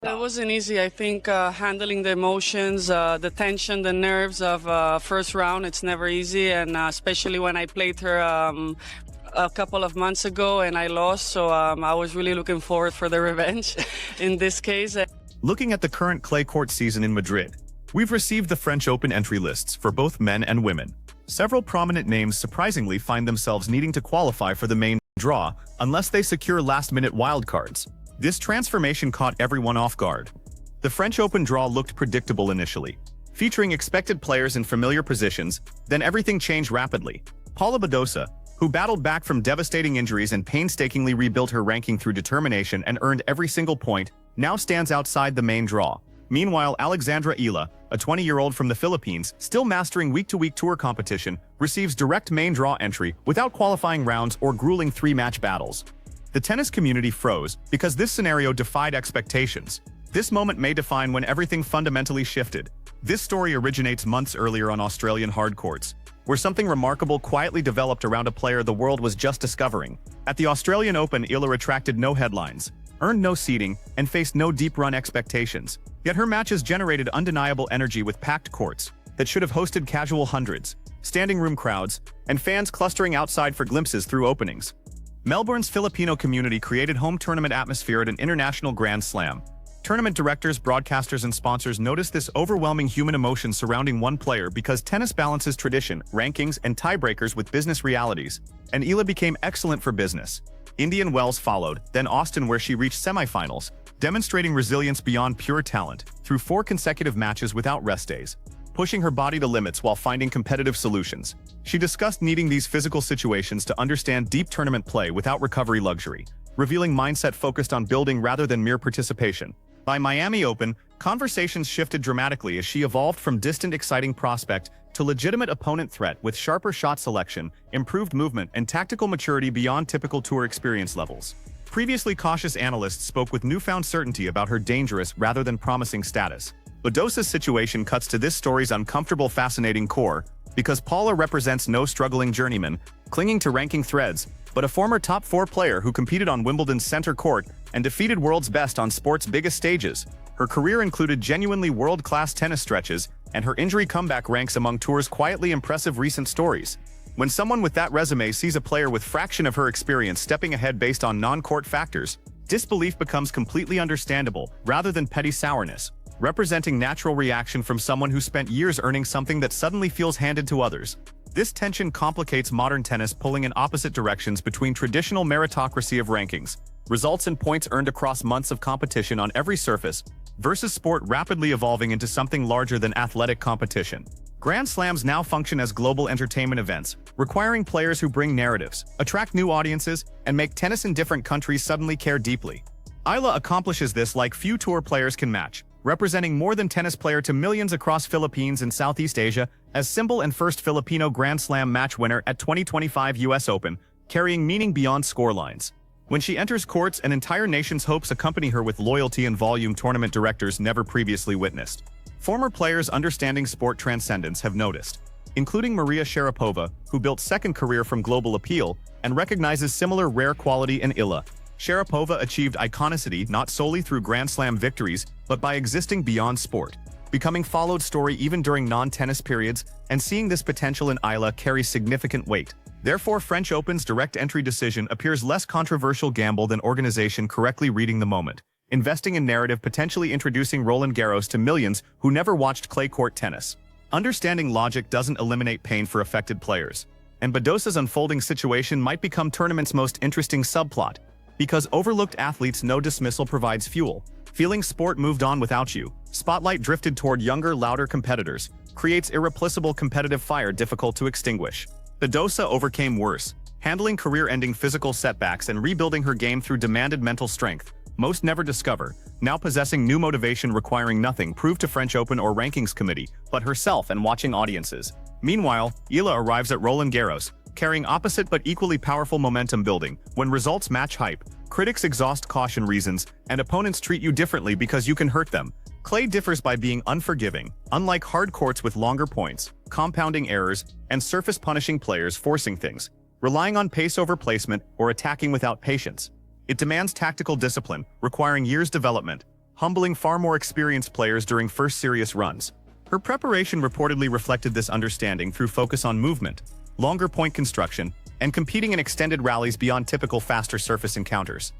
It wasn't easy. I think handling the emotions, the tension, the nerves of first round, it's never easy. And especially when I played her a couple of months ago and I lost. So I was really looking forward for the revenge in this case. Looking at the current clay court season in Madrid, we've received the French Open entry lists for both men and women. Several prominent names surprisingly find themselves needing to qualify for the main draw unless they secure last-minute wildcards. This transformation caught everyone off guard. The French Open draw looked predictable initially, featuring expected players in familiar positions, then everything changed rapidly. Paula Badosa, who battled back from devastating injuries and painstakingly rebuilt her ranking through determination and earned every single point, now stands outside the main draw. Meanwhile, Eala, a 20-year-old from the Philippines, still mastering week-to-week tour competition, receives direct main draw entry without qualifying rounds or grueling three-match battles. The tennis community froze because this scenario defied expectations. This moment may define when everything fundamentally shifted. This story originates months earlier on Australian hard courts, where something remarkable quietly developed around a player the world was just discovering. At the Australian Open, Eala attracted no headlines, earned no seeding, and faced no deep-run expectations. Yet her matches generated undeniable energy with packed courts that should have hosted casual hundreds, standing room crowds, and fans clustering outside for glimpses through openings. Melbourne's Filipino community created home tournament atmosphere at an international Grand Slam. Tournament directors, broadcasters, and sponsors noticed this overwhelming human emotion surrounding one player because tennis balances tradition, rankings, and tiebreakers with business realities, and Eala became excellent for business. Indian Wells followed, then Austin, where she reached semifinals, demonstrating resilience beyond pure talent through 4 consecutive matches without rest days, pushing her body to limits while finding competitive solutions. She discussed needing these physical situations to understand deep tournament play without recovery luxury, revealing mindset focused on building rather than mere participation. By Miami Open, conversations shifted dramatically as she evolved from distant exciting prospect to legitimate opponent threat with sharper shot selection, improved movement, and tactical maturity beyond typical tour experience levels. Previously cautious analysts spoke with newfound certainty about her dangerous rather than promising status. Badosa's situation cuts to this story's uncomfortable, fascinating core, because Paula represents no struggling journeyman, clinging to ranking threads, but a former top 4 player who competed on Wimbledon's center court and defeated world's best on sport's biggest stages. Her career included genuinely world-class tennis stretches, and her injury comeback ranks among tour's quietly impressive recent stories. When someone with that resume sees a player with fraction of her experience stepping ahead based on non-court factors, disbelief becomes completely understandable, rather than petty sourness, representing natural reaction from someone who spent years earning something that suddenly feels handed to others. This tension complicates modern tennis, pulling in opposite directions between traditional meritocracy of rankings, results in points earned across months of competition on every surface, versus sport rapidly evolving into something larger than athletic competition. Grand Slams now function as global entertainment events, requiring players who bring narratives, attract new audiences, and make tennis in different countries suddenly care deeply. Eala accomplishes this like few tour players can match, representing more than tennis player to millions across Philippines and Southeast Asia, as symbol and first Filipino Grand Slam match winner at 2025 US Open, carrying meaning beyond scorelines. When she enters courts, an entire nation's hopes accompany her with loyalty and volume tournament directors never previously witnessed. Former players understanding sport transcendence have noticed, including Maria Sharapova, who built second career from global appeal and recognizes similar rare quality in Eala. Sharapova achieved iconicity not solely through Grand Slam victories, but by existing beyond sport, becoming followed story even during non-tennis periods, and seeing this potential in Eala carries significant weight. Therefore, French Open's direct entry decision appears less controversial gamble than organization correctly reading the moment, investing in narrative, potentially introducing Roland Garros to millions who never watched clay court tennis. Understanding logic doesn't eliminate pain for affected players, and Badosa's unfolding situation might become tournament's most interesting subplot, because overlooked athletes know dismissal provides fuel. Feeling sport moved on without you, spotlight drifted toward younger, louder competitors, creates irrepressible competitive fire difficult to extinguish. Badosa overcame worse, handling career-ending physical setbacks and rebuilding her game through demanded mental strength, most never discover, now possessing new motivation requiring nothing proved to French Open or rankings committee, but herself and watching audiences. Meanwhile, Eala arrives at Roland Garros, carrying opposite but equally powerful momentum building. When results match hype, critics exhaust caution reasons, and opponents treat you differently because you can hurt them. Clay differs by being unforgiving, unlike hard courts with longer points, compounding errors, and surface-punishing players forcing things, relying on pace over placement, or attacking without patience. It demands tactical discipline, requiring years development, humbling far more experienced players during first serious runs. Her preparation reportedly reflected this understanding through focus on movement, longer point construction, and competing in extended rallies beyond typical faster surface encounters.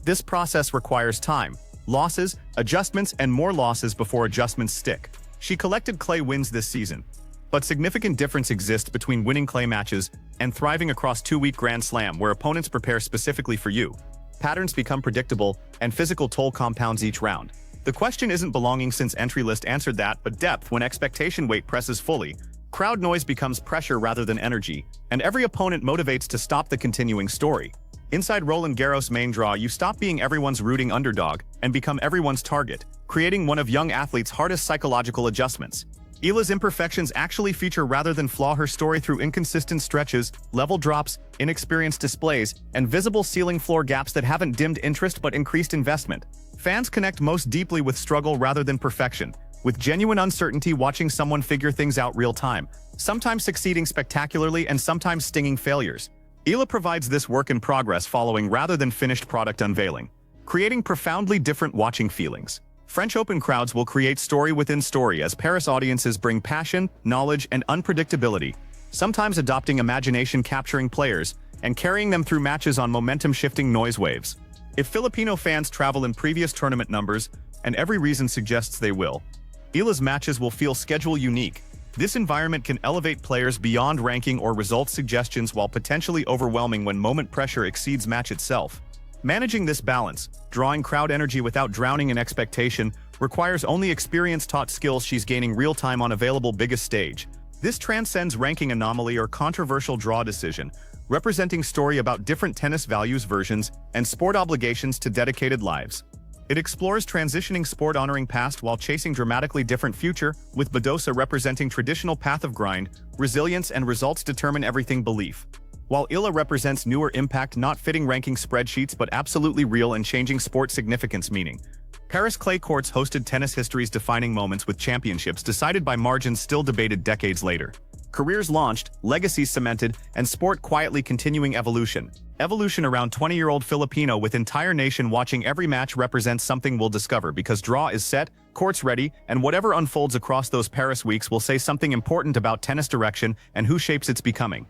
This process requires time, losses, adjustments, and more losses before adjustments stick. She collected clay wins this season, but significant difference exists between winning clay matches and thriving across 2-week Grand Slam where opponents prepare specifically for you. Patterns become predictable, and physical toll compounds each round. The question isn't belonging since entry list answered that, but depth when expectation weight presses fully. Crowd noise becomes pressure rather than energy, and every opponent motivates to stop the continuing story. Inside Roland Garros main draw, you stop being everyone's rooting underdog and become everyone's target, creating one of young athletes' hardest psychological adjustments. Eala's imperfections actually feature rather than flaw her story through inconsistent stretches, level drops, inexperienced displays, and visible ceiling floor gaps that haven't dimmed interest but increased investment. Fans connect most deeply with struggle rather than perfection, with genuine uncertainty watching someone figure things out real time, sometimes succeeding spectacularly and sometimes stinging failures. Eala provides this work in progress following rather than finished product unveiling, creating profoundly different watching feelings. French Open crowds will create story within story as Paris audiences bring passion, knowledge, and unpredictability, sometimes adopting imagination-capturing players and carrying them through matches on momentum-shifting noise waves. If Filipino fans travel in previous tournament numbers, and every reason suggests they will, Eala's matches will feel schedule unique. This environment can elevate players beyond ranking or result suggestions while potentially overwhelming when moment pressure exceeds match itself. Managing this balance, drawing crowd energy without drowning in expectation, requires only experience-taught skills she's gaining real-time on available biggest stage. This transcends ranking anomaly or controversial draw decision, representing story about different tennis values versions and sport obligations to dedicated lives. It explores transitioning sport honoring past while chasing dramatically different future, with Badosa representing traditional path of grind, resilience, and results determine everything belief. While Eala represents newer impact not fitting ranking spreadsheets but absolutely real and changing sport significance meaning. Paris clay courts hosted tennis history's defining moments with championships decided by margins still debated decades later. Careers launched, legacies cemented, and sport quietly continuing evolution. Evolution around 20-year-old Filipino with entire nation watching every match represents something we'll discover because draw is set, courts ready, and whatever unfolds across those Paris weeks will say something important about tennis direction and who shapes its becoming.